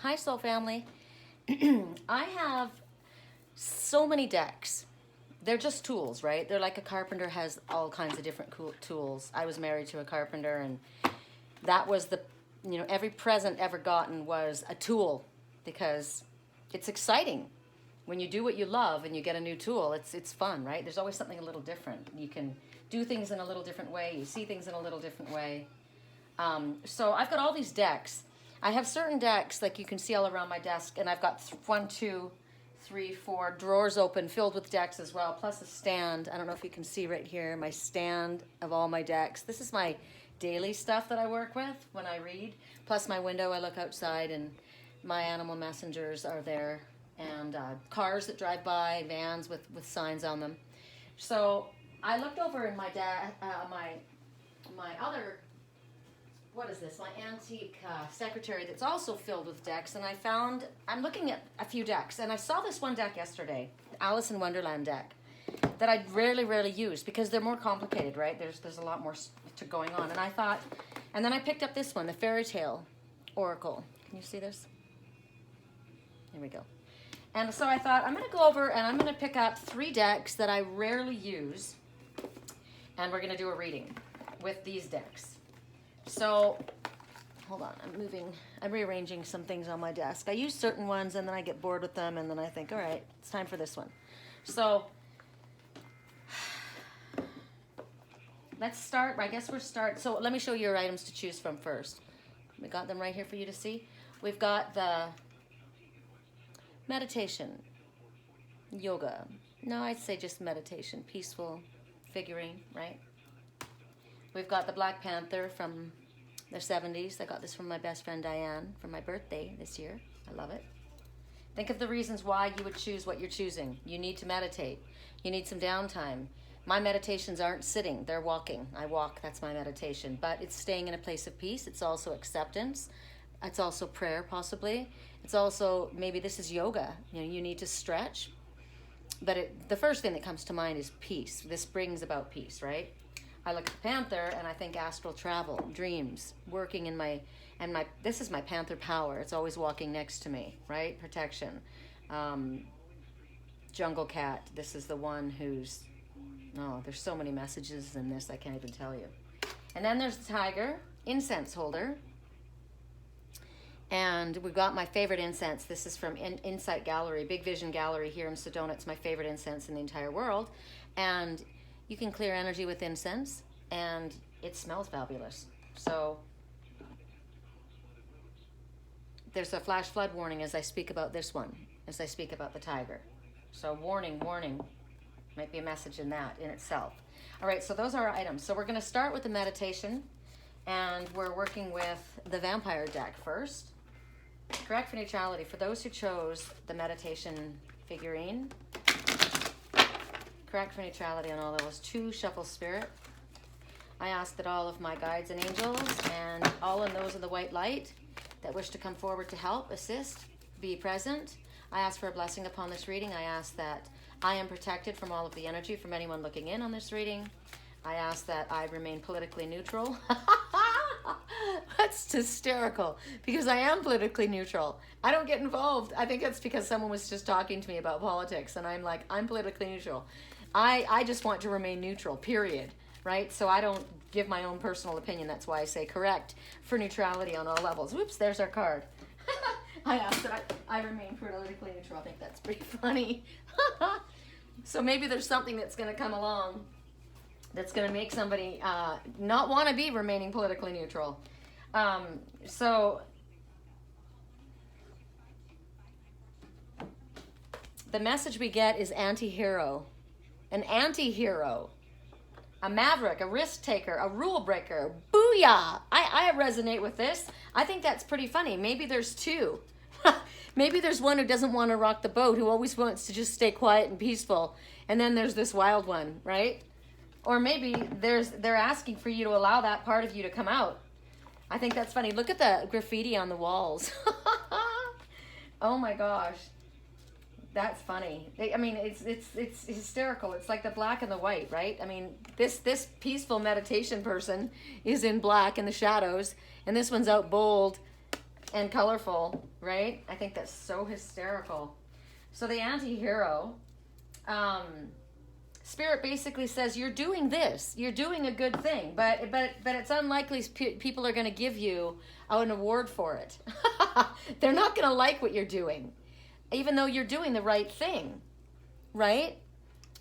Hi, Soul Family. I have so many decks. They're just tools, right? They're like a carpenter has all kinds of different cool tools. I was married to a carpenter, and that was every present ever gotten was a tool, because it's exciting. When you do what you love and you get a new tool, it's fun, right? There's always something a little different. You can do things in a little different way. You see things in a little different way. So I've got all these decks. I have certain decks, like you can see all around my desk, and I've got 1, 2, 3, 4 drawers open filled with decks as well, plus a stand. I don't know if you can see right here, my stand of all my decks. This is my daily stuff that I work with when I read, plus my window. I look outside and my animal messengers are there, and cars that drive by, vans with signs on them. So I looked over in my other, what is this, my antique secretary that's also filled with decks, and I'm looking at a few decks, and I saw this one deck yesterday, Alice in Wonderland deck, that I rarely use because they're more complicated, right? There's a lot more going on, and then I picked up this one, the Faerytale Oracle. Can you see this? Here we go. And so I thought I'm going to go over and I'm going to pick up 3 decks that I rarely use, and we're going to do a reading with these decks. So, hold on, I'm rearranging some things on my desk. I use certain ones and then I get bored with them, and then I think, all right, it's time for this one. So, let's start, so let me show you your items to choose from first. We got them right here for you to see. We've got the meditation, yoga. No, I'd say just meditation, peaceful figurine, right? We've got the Black Panther from the 70s. I got this from my best friend Diane for my birthday this year. I love it. Think of the reasons why you would choose what you're choosing. You need to meditate. You need some downtime. My meditations aren't sitting, they're walking. I walk, that's my meditation. But it's staying in a place of peace. It's also acceptance. It's also prayer, possibly. It's also, maybe this is yoga. You need to stretch. But the first thing that comes to mind is peace. This brings about peace, right? I look at the Panther and I think astral travel, dreams, working in this is my Panther power. It's always walking next to me, right? Protection. Jungle Cat, this is the one who's, there's so many messages in this, I can't even tell you. And then there's the Tiger, incense holder. And we've got my favorite incense. This is from Insight Gallery, Big Vision Gallery here in Sedona. It's my favorite incense in the entire world. And you can clear energy with incense, and it smells fabulous. So there's a flash flood warning as I speak about this one, as I speak about the Tiger. So warning, might be a message in that in itself. All right, so those are our items. So we're going to start with the meditation, and we're working with the vampire deck first. Correct for neutrality. For those who chose the meditation figurine, correct for neutrality on all those. 2 shuffle spirit. I ask that all of my guides and angels and all of those in the white light that wish to come forward to help, assist, be present. I ask for a blessing upon this reading. I ask that I am protected from all of the energy from anyone looking in on this reading. I ask that I remain politically neutral. That's hysterical, because I am politically neutral. I don't get involved. I think that's because someone was just talking to me about politics, and I'm like, I'm politically neutral. I just want to remain neutral, period, right? So I don't give my own personal opinion. That's why I say correct for neutrality on all levels. Whoops, there's our card. I asked that I remain politically neutral. I think that's pretty funny. So maybe there's something that's going to come along that's going to make somebody not want to be remaining politically neutral. So the message we get is anti-hero. An anti-hero. A maverick, a risk taker, a rule breaker. Booyah! I resonate with this. I think that's pretty funny. Maybe there's 2. Maybe there's one who doesn't want to rock the boat, who always wants to just stay quiet and peaceful. And then there's this wild one, right? Or maybe they're asking for you to allow that part of you to come out. I think that's funny. Look at the graffiti on the walls. Oh my gosh. That's funny. I mean, it's hysterical. It's like the black and the white, right? I mean, this peaceful meditation person is in black in the shadows, and this one's out bold and colorful, right? I think that's so hysterical. So the anti-hero, Spirit basically says, you're doing this, you're doing a good thing, but it's unlikely people are going to give you an award for it. They're not going to like what you're doing, even though you're doing the right thing, right?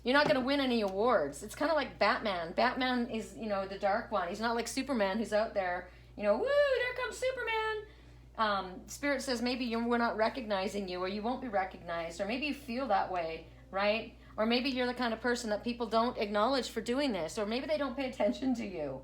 You're not going to win any awards. It's kind of like Batman. Batman is, the dark one. He's not like Superman, who's out there, woo, there comes Superman. Spirit says maybe we're not recognizing you, or you won't be recognized, or maybe you feel that way, right? Or maybe you're the kind of person that people don't acknowledge for doing this, or maybe they don't pay attention to you.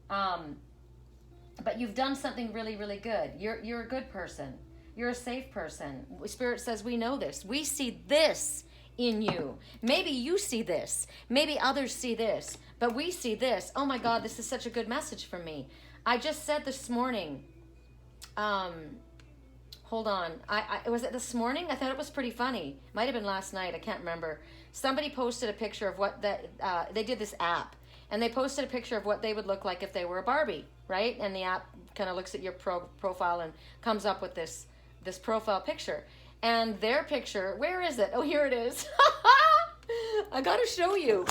But you've done something really, really good. You're a good person. You're a safe person. Spirit says we know this. We see this in you. Maybe you see this. Maybe others see this. But we see this. Oh my God, this is such a good message for me. I just said this morning, hold on. Was it this morning? I thought it was pretty funny. Might have been last night. I can't remember. Somebody posted a picture of what they did this app, and they posted a picture of what they would look like if they were a Barbie, right? And the app kind of looks at your profile and comes up with this profile picture. And their picture, where is it? Oh, here it is. I got to show you.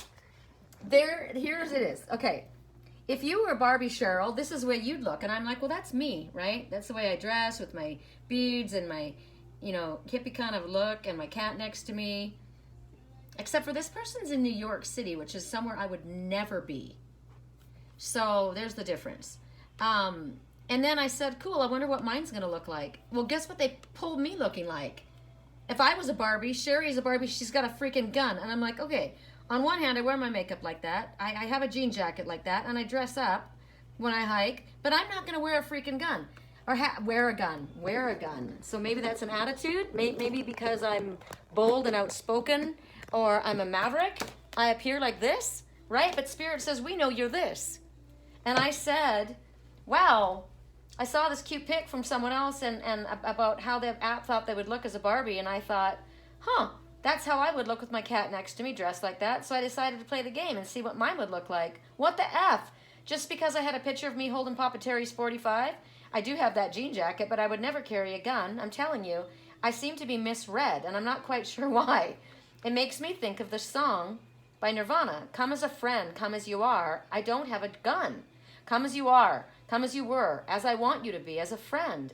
Here's it is. Okay. If you were Barbie Cheryl, this is the way you'd look. And I'm like, well, that's me, right? That's the way I dress, with my beads and my, hippie kind of look, and my cat next to me. Except for this person's in New York City, which is somewhere I would never be. So there's the difference. And then I said, cool, I wonder what mine's going to look like. Well, guess what they pulled me looking like? If I was a Barbie, Sherry's a Barbie, she's got a freaking gun. And I'm like, okay, on one hand, I wear my makeup like that. I have a jean jacket like that, and I dress up when I hike, but I'm not going to wear a freaking gun. Or wear a gun. So maybe that's an attitude. Maybe because I'm bold and outspoken, or I'm a maverick, I appear like this, right? But Spirit says, we know you're this. And I said, wow, I saw this cute pic from someone else and about how the app thought they would look as a Barbie, and I thought, that's how I would look with my cat next to me dressed like that. So I decided to play the game and see what mine would look like. What the F? Just because I had a picture of me holding Papa Terry's 45, I do have that jean jacket, but I would never carry a gun. I'm telling you, I seem to be misread, and I'm not quite sure why. It makes me think of the song by Nirvana, come as a friend, come as you are. I don't have a gun. Come as you are, come as you were, as I want you to be, as a friend,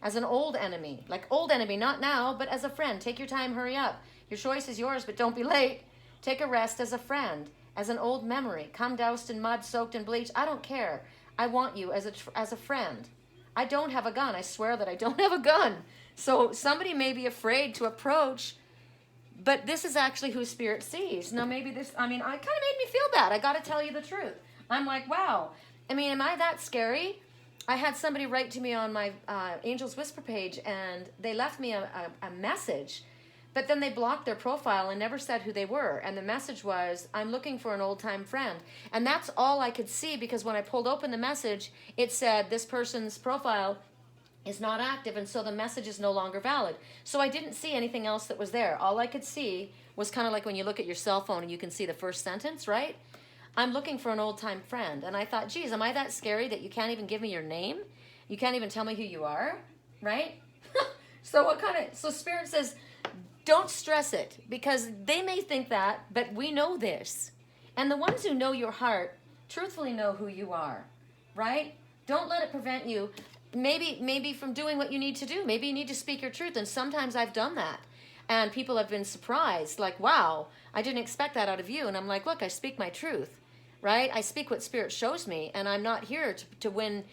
as an old enemy. Like old enemy, not now, but as a friend. Take your time, hurry up. Your choice is yours, but don't be late. Take a rest as a friend, as an old memory. Come doused in mud, soaked in bleach. I don't care. I want you as a friend. I don't have a gun. I swear that I don't have a gun. So somebody may be afraid to approach, but this is actually who Spirit sees. Now maybe it kind of made me feel bad. I got to tell you the truth. I'm like, wow. Am I that scary? I had somebody write to me on my Angels Whisper page, and they left me a message, but then they blocked their profile and never said who they were. And the message was, I'm looking for an old-time friend. And that's all I could see, because when I pulled open the message, it said this person's profile is not active, and so the message is no longer valid. So I didn't see anything else that was there. All I could see was kind of like when you look at your cell phone and you can see the first sentence, right? I'm looking for an old-time friend. And I thought, geez, am I that scary that you can't even give me your name? You can't even tell me who you are, right? So Spirit says, don't stress it, because they may think that, but we know this. And the ones who know your heart truthfully know who you are, right? Don't let it prevent you. Maybe from doing what you need to do. Maybe you need to speak your truth. And sometimes I've done that. And people have been surprised, like, wow, I didn't expect that out of you. And I'm like, look, I speak my truth, right? I speak what Spirit shows me. And I'm not here to win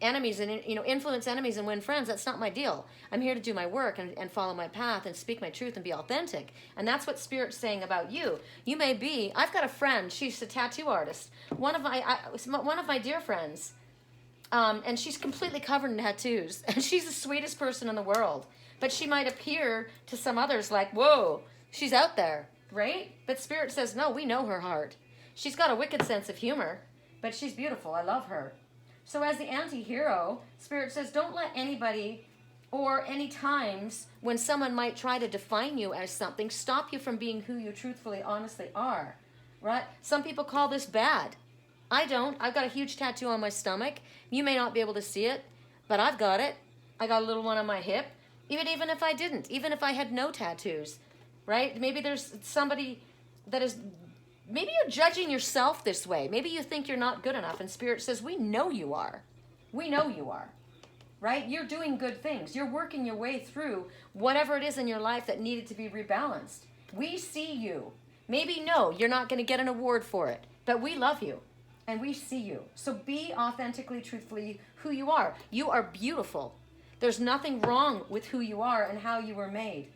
enemies and influence enemies and win friends. That's not my deal. I'm here to do my work and follow my path and speak my truth and be authentic. And that's what Spirit's saying about you. You may be. I've got a friend. She's a tattoo artist. One of my dear friends. And she's completely covered in tattoos. And she's the sweetest person in the world. But she might appear to some others like, whoa, she's out there, right? But Spirit says, no, we know her heart. She's got a wicked sense of humor, but she's beautiful. I love her. So as the anti-hero, Spirit says, don't let anybody or any times when someone might try to define you as something stop you from being who you truthfully, honestly are, right? Some people call this bad. I don't. I've got a huge tattoo on my stomach. You may not be able to see it, but I've got it. I got a little one on my hip. Even if I didn't, even if I had no tattoos, right? Maybe there's somebody that is, maybe you're judging yourself this way. Maybe you think you're not good enough, and Spirit says, we know you are. We know you are, right? You're doing good things. You're working your way through whatever it is in your life that needed to be rebalanced. We see you. Maybe no, you're not going to get an award for it, but we love you and we see you. So be authentically, truthfully who you are. You are beautiful. There's nothing wrong with who you are and how you were made,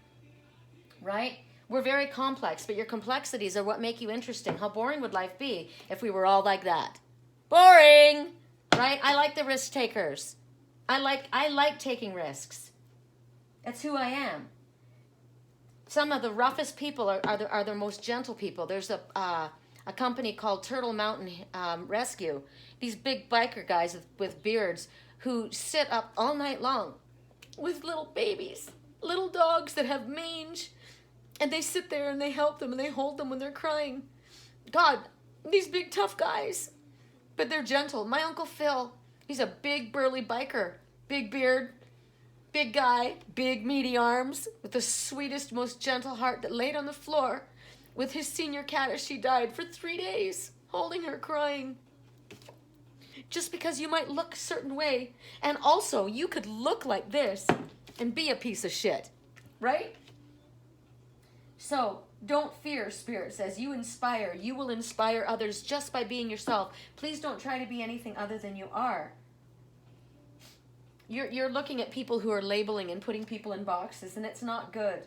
right? We're very complex, but your complexities are what make you interesting. How boring would life be if we were all like that? Boring, right? I like the risk takers. I like taking risks. That's who I am. Some of the roughest people are the most gentle people. There's a company called Turtle Mountain Rescue. These big biker guys with beards who sit up all night long with little babies, little dogs that have mange, and they sit there and they help them and they hold them when they're crying. God, these big tough guys, but they're gentle. My Uncle Phil, he's a big burly biker, big beard, big guy, big meaty arms, with the sweetest, most gentle heart, that laid on the floor with his senior cat as she died for 3 days, holding her, crying. Just because you might look a certain way, and also you could look like this and be a piece of shit, right? So don't fear, Spirit says. You inspire. You will inspire others just by being yourself. Please don't try to be anything other than you are. You're looking at people who are labeling and putting people in boxes, and it's not good,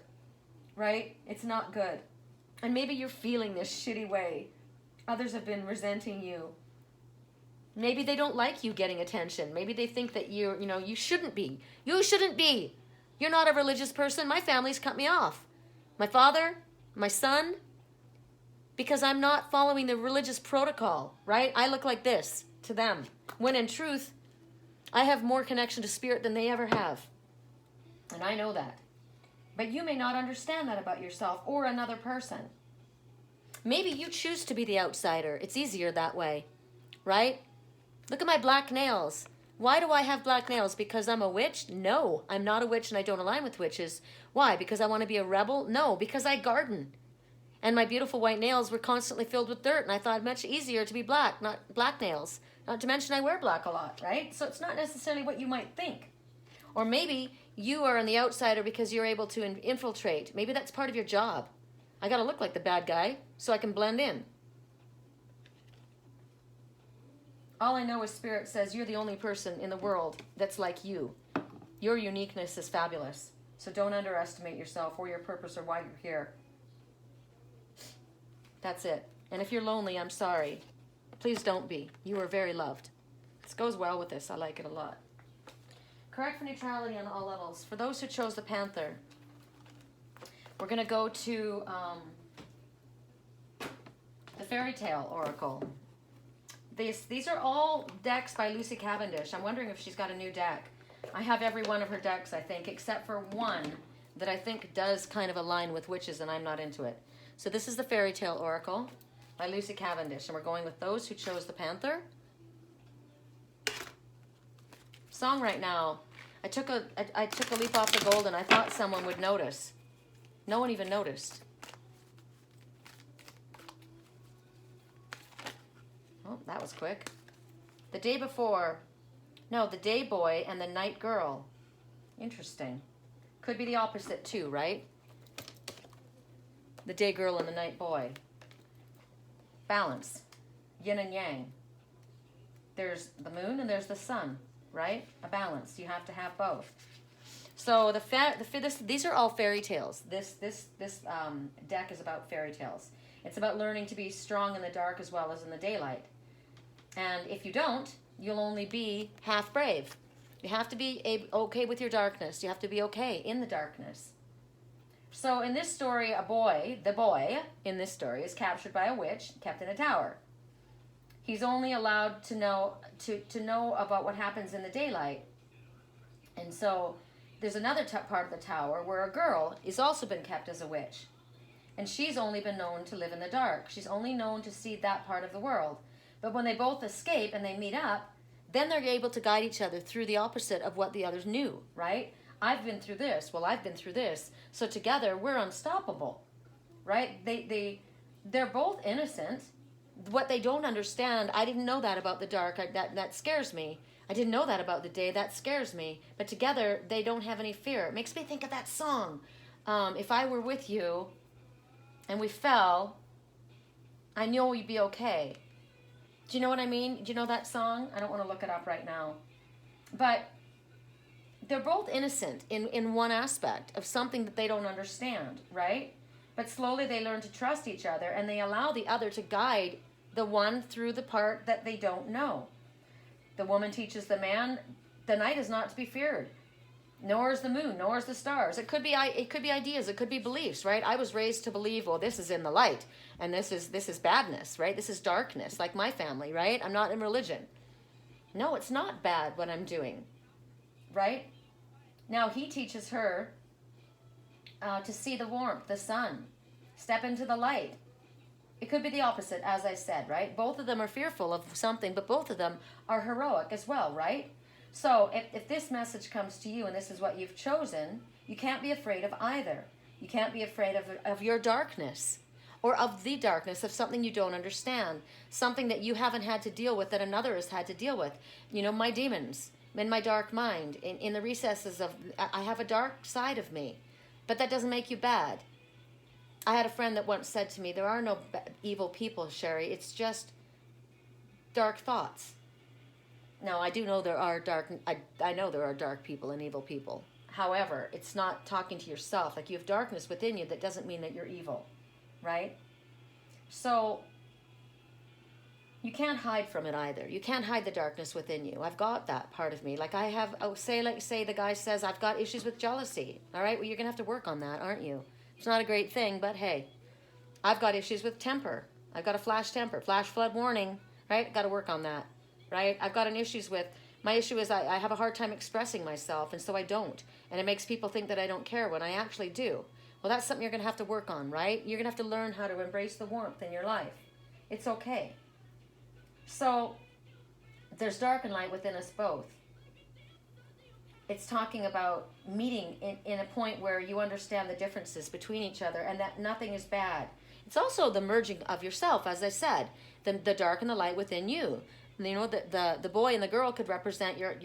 right? It's not good. And maybe you're feeling this shitty way. Others have been resenting you. Maybe they don't like you getting attention. Maybe they think that you shouldn't be. You shouldn't be. You're not a religious person. My family's cut me off. My father, my son, because I'm not following the religious protocol, right? I look like this to them. When in truth, I have more connection to Spirit than they ever have. And I know that. But you may not understand that about yourself or another person. Maybe you choose to be the outsider. It's easier that way, right? Look at my black nails. Why do I have black nails? Because I'm a witch? No, I'm not a witch and I don't align with witches. Why? Because I want to be a rebel? No, because I garden. And my beautiful white nails were constantly filled with dirt, and I thought it much easier to be black, not black nails. Not to mention I wear black a lot, right? So it's not necessarily what you might think. Or maybe you are on the outsider because you're able to infiltrate. Maybe that's part of your job. I got to look like the bad guy so I can blend in. All I know is Spirit says you're the only person in the world that's like you. Your uniqueness is fabulous. So don't underestimate yourself or your purpose or why you're here. That's it. And if you're lonely, I'm sorry. Please don't be. You are very loved. This goes well with this. I like it a lot. Correct for neutrality on all levels. For those who chose the Panther, we're going to go to the Faerytale Oracle. These are all decks by Lucy Cavendish. I'm wondering if she's got a new deck. I have every one of her decks, I think, except for one that I think does kind of align with witches, and I'm not into it. So this is the Faerytale Oracle by Lucy Cavendish, and we're going with those who chose the Panther. Song right now. I took a leaf off the gold, and I thought someone would notice. No one even noticed. Oh, that was quick. The day before. No, the day boy and the night girl. Interesting. Could be the opposite too, right? The day girl and the night boy. Balance. Yin and yang. There's the moon and there's the sun, right? A balance. You have to have both. So these are all fairy tales. This deck is about fairy tales. It's about learning to be strong in the dark as well as in the daylight. And if you don't, you'll only be half brave. You have to be okay with your darkness. You have to be okay in the darkness. So in this story, the boy in this story is captured by a witch, kept in a tower. He's only allowed to know about what happens in the daylight. And so there's another part of the tower where a girl is also been kept as a witch. And she's only been known to live in the dark. She's only known to see that part of the world. But when they both escape and they meet up, then they're able to guide each other through the opposite of what the others knew, right? I've been through this. Well, I've been through this. So together we're unstoppable, right? They're both innocent. What they don't understand, I didn't know that about the dark. That scares me. I didn't know that about the day. That scares me. But together they don't have any fear. It makes me think of that song. If I were with you and we fell, I know you'd be okay. Do you know what I mean? Do you know that song? I don't want to look it up right now. But they're both innocent in one aspect of something that they don't understand, right? But slowly they learn to trust each other, and they allow the other to guide the one through the part that they don't know. The woman teaches the man, the night is not to be feared, nor is the moon, nor is the stars. It could be ideas, it could be beliefs, right? I was raised to believe, well, this is in the light, and this is badness, right? This is darkness, like my family, right? I'm not in religion. No, it's not bad what I'm doing, right? Now he teaches her to see the warmth, the sun, step into the light. It could be the opposite, as I said, right? Both of them are fearful of something, but both of them are heroic as well, right? So if this message comes to you and this is what you've chosen, you can't be afraid of either. You can't be afraid of your darkness, or of the darkness of something you don't understand, something that you haven't had to deal with that another has had to deal with. You know, my demons, in my dark mind, in the recesses of, I have a dark side of me, but that doesn't make you bad. I had a friend that once said to me, there are no evil people, Sherry. It's just dark thoughts. Now, I do know there are I know there are dark people and evil people. However, it's not talking to yourself. Like, you have darkness within you, that doesn't mean that you're evil, right? So you can't hide from it either. You can't hide the darkness within you. I've got that part of me. Like I have, say the guy says, I've got issues with jealousy. All right, well, you're going to have to work on that, aren't you? It's not a great thing, but hey, I've got issues with temper. I've got a flash temper, flash flood warning, right? Got to work on that, right? I've got my issue is I have a hard time expressing myself, and so I don't. And it makes people think that I don't care when I actually do. Well, that's something you're going to have to work on, right? You're going to have to learn how to embrace the warmth in your life. It's okay. So there's dark and light within us both. It's talking about meeting in a point where you understand the differences between each other and that nothing is bad. It's also the merging of yourself, as I said, the dark and the light within you. And you know, the boy and the girl could represent your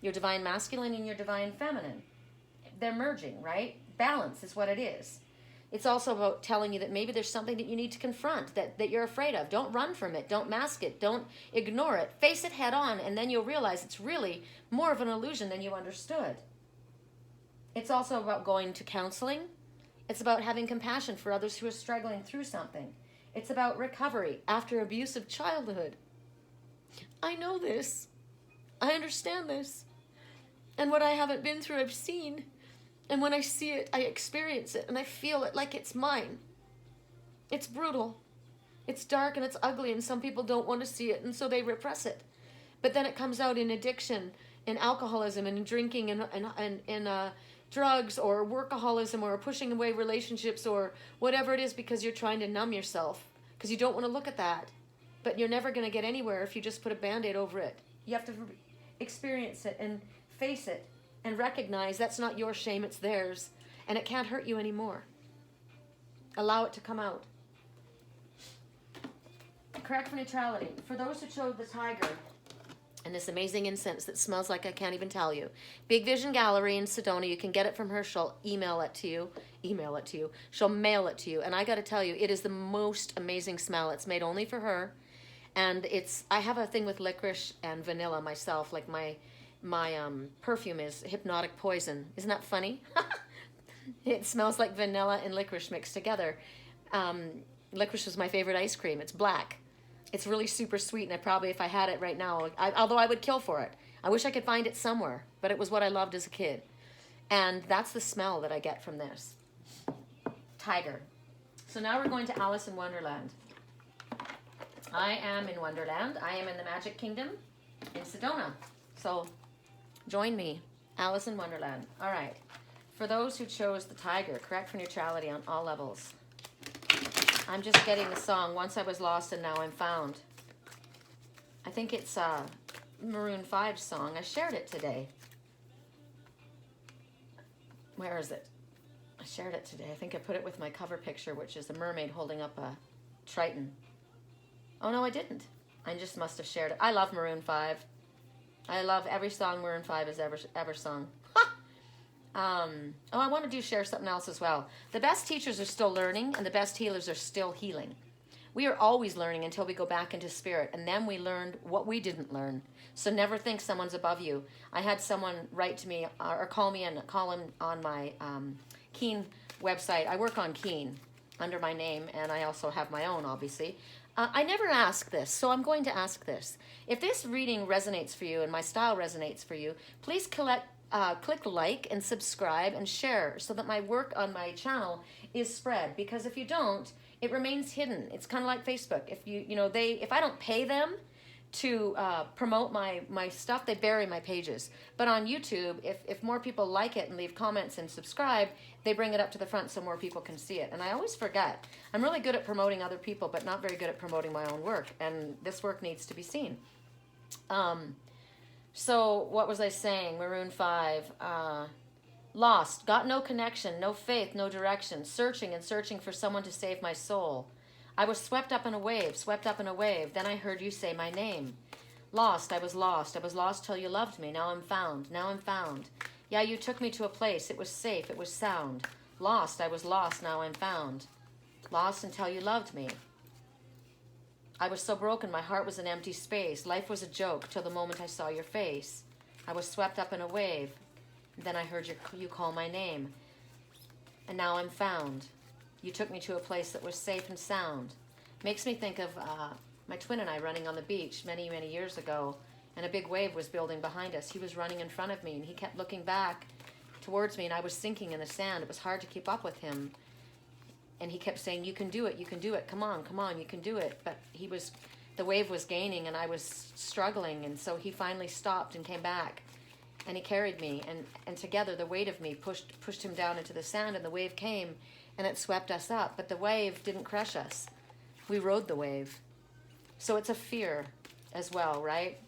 divine masculine and your divine feminine. They're merging, right? Balance is what it is. It's also about telling you that maybe there's something that you need to confront, that you're afraid of. Don't run from it. Don't mask it. Don't ignore it. Face it head on, and then you'll realize it's really more of an illusion than you understood. It's also about going to counseling. It's about having compassion for others who are struggling through something. It's about recovery after abusive childhood. I know this. I understand this. And what I haven't been through, I've seen. And when I see it, I experience it, and I feel it like it's mine. It's brutal. It's dark and it's ugly, and some people don't want to see it, and so they repress it. But then it comes out in addiction, in alcoholism, and in drinking, and drugs, or workaholism, or pushing away relationships, or whatever it is, because you're trying to numb yourself, because you don't want to look at that. But you're never going to get anywhere if you just put a Band-Aid over it. You have to experience it and face it, and recognize that's not your shame, it's theirs. And it can't hurt you anymore. Allow it to come out. Correct for neutrality. For those who chose the tiger and this amazing incense that smells like I can't even tell you. Big Vision Gallery in Sedona. You can get it from her. She'll email it to you. She'll mail it to you. And I got to tell you, it is the most amazing smell. It's made only for her. And I have a thing with licorice and vanilla myself. Like my perfume is Hypnotic Poison. Isn't that funny? It smells like vanilla and licorice mixed together. Licorice is my favorite ice cream. It's black. It's really super sweet, and I probably, if I had it right now, although I would kill for it. I wish I could find it somewhere, but it was what I loved as a kid. And that's the smell that I get from this. Tiger. So now we're going to Alice in Wonderland. I am in Wonderland. I am in the Magic Kingdom in Sedona. So join me, Alice in Wonderland. All right. For those who chose the tiger, correct for neutrality on all levels. I'm just getting the song, Once I Was Lost and Now I'm Found. I think it's Maroon 5 song. I shared it today. Where is it? I shared it today. I think I put it with my cover picture, which is a mermaid holding up a Triton. Oh, no, I didn't. I just must have shared it. I love Maroon 5. I love every song Maroon 5 has ever sung. I want to share something else as well. The best teachers are still learning, and the best healers are still healing. We are always learning until we go back into spirit, and then we learned what we didn't learn. So never think someone's above you. I had someone write to me or call in on my Keen website. I work on Keen under my name, and I also have my own, obviously. I never ask this, so I'm going to ask this. If this reading resonates for you and my style resonates for you, please click like and subscribe and share so that my work on my channel is spread. Because if you don't, it remains hidden. It's kind of like Facebook. If if I don't pay them to promote my stuff, they bury my pages. But on YouTube, if more people like it and leave comments and subscribe, they bring it up to the front so more people can see it. And I always forget. I'm really good at promoting other people, but not very good at promoting my own work. And this work needs to be seen. So what was I saying? Maroon 5. Lost. Got no connection, no faith, no direction. Searching and searching for someone to save my soul. I was swept up in a wave, swept up in a wave. Then I heard you say my name. Lost, I was lost. I was lost till you loved me. Now I'm found, now I'm found. Yeah, you took me to a place. It was safe, it was sound. Lost, I was lost. Now I'm found. Lost until you loved me. I was so broken, my heart was an empty space. Life was a joke till the moment I saw your face. I was swept up in a wave. Then I heard you call my name. And now I'm found. You took me to a place that was safe and sound. Makes me think of my twin and I running on the beach many, many years ago, and a big wave was building behind us. He was running in front of me, and he kept looking back towards me, and I was sinking in the sand. It was hard to keep up with him. And he kept saying, you can do it, come on, you can do it. But the wave was gaining, and I was struggling, and so he finally stopped and came back. And he carried me, and together the weight of me pushed him down into the sand, and the wave came, and it swept us up. But the wave didn't crush us. We rode the wave. So it's a fear as well, right?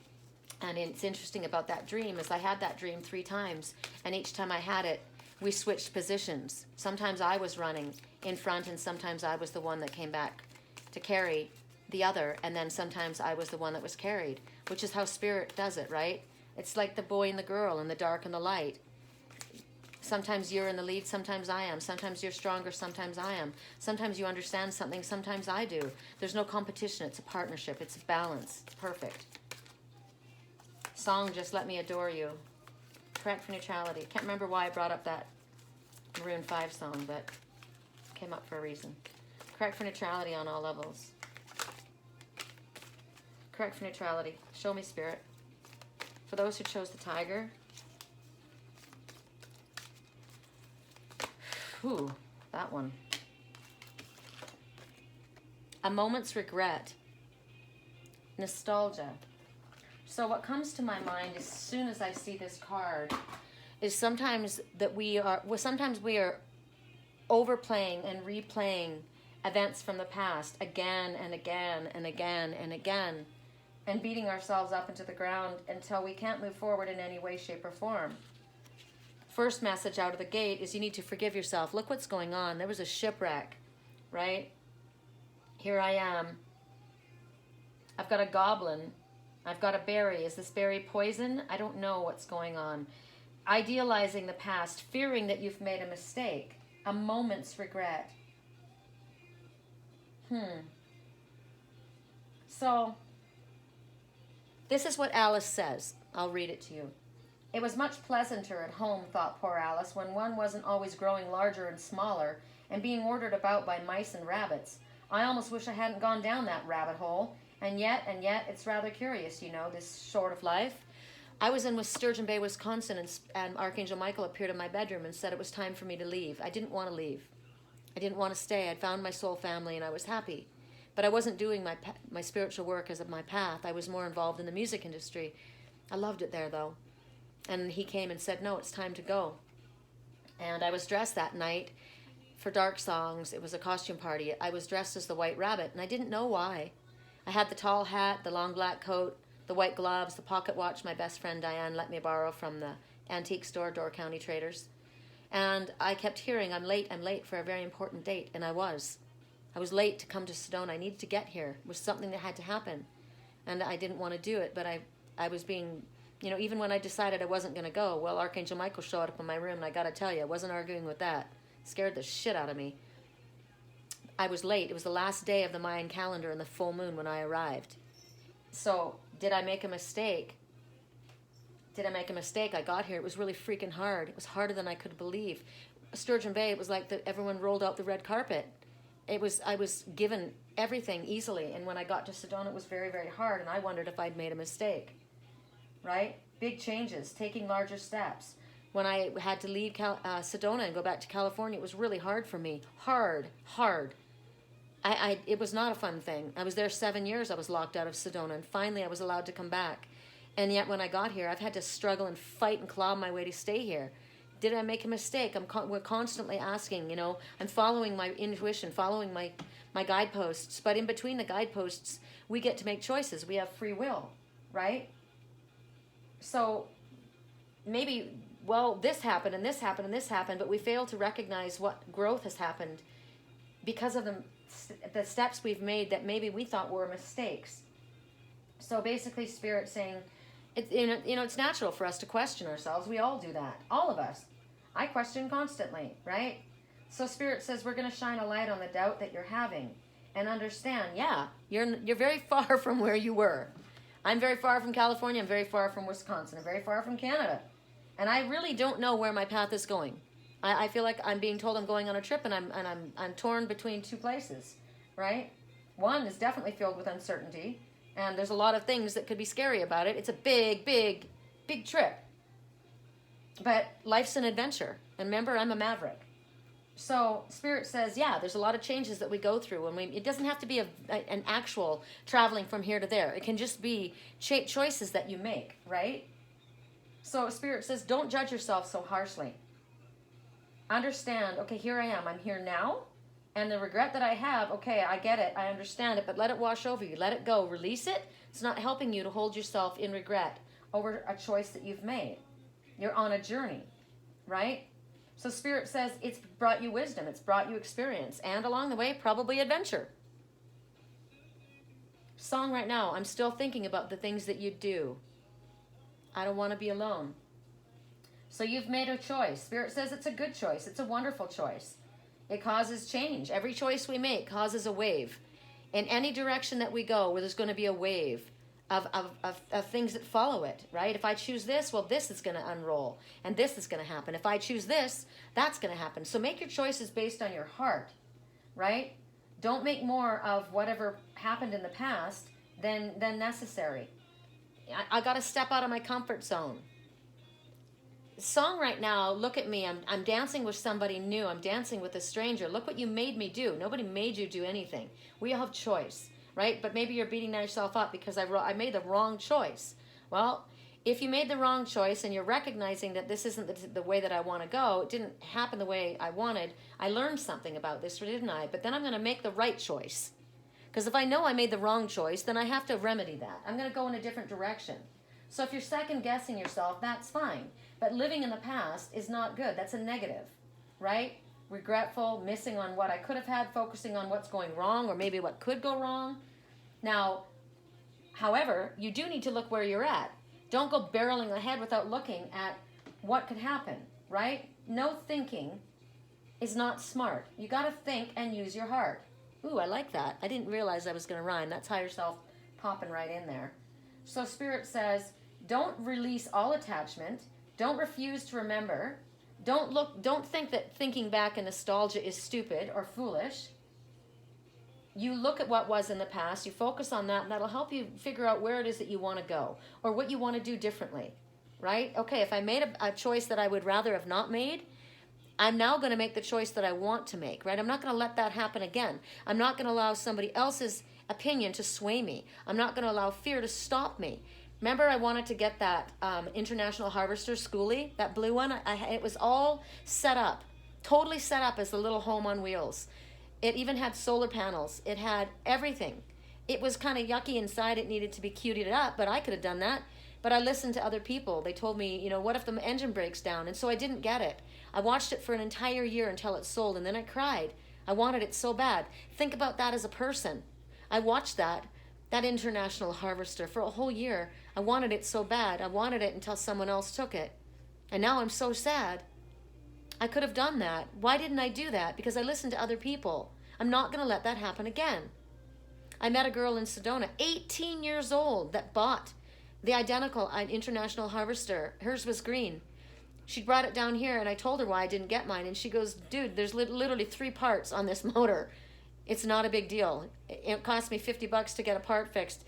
And it's interesting about that dream is I had that dream 3 times, and each time I had it, we switched positions. Sometimes I was running in front, and sometimes I was the one that came back to carry the other, and then sometimes I was the one that was carried, which is how spirit does it, right? It's like the boy and the girl in the dark and the light. Sometimes you're in the lead, sometimes I am. Sometimes you're stronger, sometimes I am. Sometimes you understand something, sometimes I do. There's no competition, it's a partnership, it's a balance. It's perfect. Song, Just Let Me Adore You. Correct for neutrality. Can't remember why I brought up that Maroon 5 song, but it came up for a reason. Correct for neutrality on all levels. Correct for neutrality. Show me spirit. For those who chose the tiger. Whew, that one. A moment's regret. Nostalgia. So what comes to my mind as soon as I see this card is sometimes we are overplaying and replaying events from the past again and again and again and again, and beating ourselves up into the ground until we can't move forward in any way, shape, or form. First message out of the gate is you need to forgive yourself. Look what's going on. There was a shipwreck, right? Here I am. I've got a goblin. I've got a berry. Is this berry poison? I don't know what's going on. Idealizing the past, fearing that you've made a mistake. A moment's regret. So, this is what Alice says. I'll read it to you. It was much pleasanter at home, thought poor Alice, when one wasn't always growing larger and smaller and being ordered about by mice and rabbits. I almost wish I hadn't gone down that rabbit hole. And yet, it's rather curious, this sort of life. I was in Sturgeon Bay, Wisconsin, and Archangel Michael appeared in my bedroom and said it was time for me to leave. I didn't want to leave. I didn't want to stay. I'd found my soul family, and I was happy. But I wasn't doing my spiritual work as my path. I was more involved in the music industry. I loved it there, though. And he came and said, no, it's time to go. And I was dressed that night for Dark Songs. It was a costume party. I was dressed as the White Rabbit, and I didn't know why. I had the tall hat, the long black coat, the white gloves, the pocket watch my best friend Diane let me borrow from the antique store, Door County Traders. And I kept hearing, I'm late for a very important date. And I was. I was late to come to Sedona. I needed to get here. It was something that had to happen. And I didn't want to do it, but I was being, even when I decided I wasn't going to go, well, Archangel Michael showed up in my room, and I got to tell you, I wasn't arguing with that. It scared the shit out of me. I was late. It was the last day of the Mayan calendar and the full moon when I arrived. So, did I make a mistake? I got here. It was really freaking hard. It was harder than I could believe. Sturgeon Bay, it was like everyone rolled out the red carpet. I was given everything easily, and when I got to Sedona, it was very, very hard, and I wondered if I'd made a mistake, right? Big changes, taking larger steps. When I had to leave Sedona and go back to California, it was really hard for me. Hard. It was not a fun thing. I was there 7 years. I was locked out of Sedona, and finally I was allowed to come back. And yet when I got here, I've had to struggle and fight and claw my way to stay here. Did I make a mistake? We're constantly asking, I'm following my intuition, following my guideposts. But in between the guideposts, we get to make choices. We have free will, right? So maybe, this happened and this happened and this happened, but we fail to recognize what growth has happened because of the steps we've made that maybe we thought were mistakes. So basically, Spirit saying, it's natural for us to question ourselves. We all do that. All of us. I question constantly, right? So Spirit says we're going to shine a light on the doubt that you're having and understand, you're very far from where you were. I'm very far from California. I'm very far from Wisconsin. I'm very far from Canada. And I really don't know where my path is going. I feel like I'm being told I'm going on a trip, and I'm torn between two places, right? One is definitely filled with uncertainty. And there's a lot of things that could be scary about it. It's a big, big, big trip. But life's an adventure. And remember, I'm a Maverick. So Spirit says, there's a lot of changes that we go through. And it doesn't have to be an actual traveling from here to there. It can just be choices that you make, right? So Spirit says, don't judge yourself so harshly. Understand, okay, here I am. I'm here now. And the regret that I have, okay, I get it, I understand it, but let it wash over you. Let it go. Release it. It's not helping you to hold yourself in regret over a choice that you've made. You're on a journey, right? So Spirit says it's brought you wisdom. It's brought you experience. And along the way, probably adventure. Song right now, I'm still thinking about the things that you do. I don't want to be alone. So you've made a choice. Spirit says it's a good choice. It's a wonderful choice. It causes change. Every choice we make causes a wave. In any direction that we go, where there's going to be a wave of things that follow it, right? If I choose this, well, this is going to unroll, and this is going to happen. If I choose this, that's going to happen. So make your choices based on your heart, right? Don't make more of whatever happened in the past than necessary. I got to step out of my comfort zone. Song right now, look at me, I'm dancing with somebody new, I'm dancing with a stranger. Look what you made me do. Nobody made you do anything. We all have choice, right? But maybe you're beating yourself up because I made the wrong choice. Well, if you made the wrong choice and you're recognizing that this isn't the way that I want to go, it didn't happen the way I wanted, I learned something about this, didn't I? But then I'm going to make the right choice. Because if I know I made the wrong choice, then I have to remedy that. I'm going to go in a different direction. So if you're second guessing yourself, that's fine. But living in the past is not good. That's a negative, right? Regretful, missing on what I could have had, focusing on what's going wrong or maybe what could go wrong. Now, however, you do need to look where you're at. Don't go barreling ahead without looking at what could happen, right? No thinking is not smart. You got to think and use your heart. Ooh, I like that. I didn't realize I was going to rhyme. That's higher self popping right in there. So Spirit says, don't release all attachment. Don't refuse to remember. Don't think that thinking back in nostalgia is stupid or foolish. You look at what was in the past, you focus on that, and that'll help you figure out where it is that you want to go or what you want to do differently, right? Okay, if I made a choice that I would rather have not made, I'm now going to make the choice that I want to make, right? I'm not going to let that happen again. I'm not going to allow somebody else's opinion to sway me. I'm not going to allow fear to stop me. Remember, I wanted to get that International Harvester schoolie, that blue one? It was all set up, totally set up as a little home on wheels. It even had solar panels. It had everything. It was kind of yucky inside. It needed to be cutied up, but I could have done that. But I listened to other people. They told me, you know, what if the engine breaks down? And so I didn't get it. I watched it for an entire year until it sold, and then I cried. I wanted it so bad. Think about that as a person. I watched that International Harvester for a whole year. I wanted it so bad. I wanted it until someone else took it. And now I'm so sad. I could have done that. Why didn't I do that? Because I listened to other people. I'm not going to let that happen again. I met a girl in Sedona, 18 years old, that bought the identical International Harvester. Hers was green. She brought it down here, and I told her why I didn't get mine. And she goes, dude, there's literally 3 parts on this motor. It's not a big deal. It cost me $50 to get a part fixed.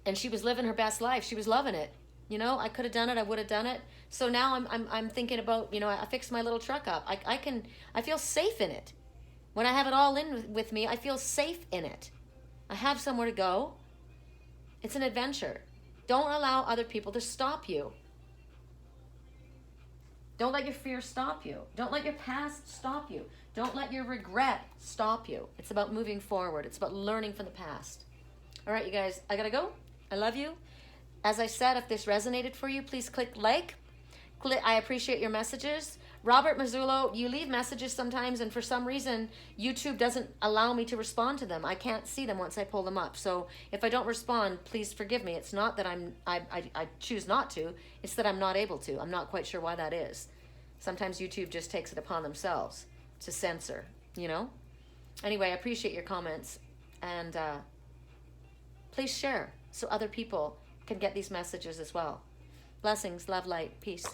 And she was living her best life. She was loving it. You know, I could have done it. I would have done it. So now I'm thinking about, you know, I fixed my little truck up. I feel safe in it. When I have it all in with me, I feel safe in it. I have somewhere to go. It's an adventure. Don't allow other people to stop you. Don't let your fear stop you. Don't let your past stop you. Don't let your regret stop you. It's about moving forward. It's about learning from the past. All right, you guys, I gotta go. I love you. As I said, if this resonated for you, please click like. I appreciate your messages. Robert Mazzullo, you leave messages sometimes, and for some reason, YouTube doesn't allow me to respond to them. I can't see them once I pull them up. So if I don't respond, please forgive me. It's not that I choose not to. It's that I'm not able to. I'm not quite sure why that is. Sometimes YouTube just takes it upon themselves to censor, you know? Anyway, I appreciate your comments. And please share so other people can get these messages as well. Blessings, love, light, peace.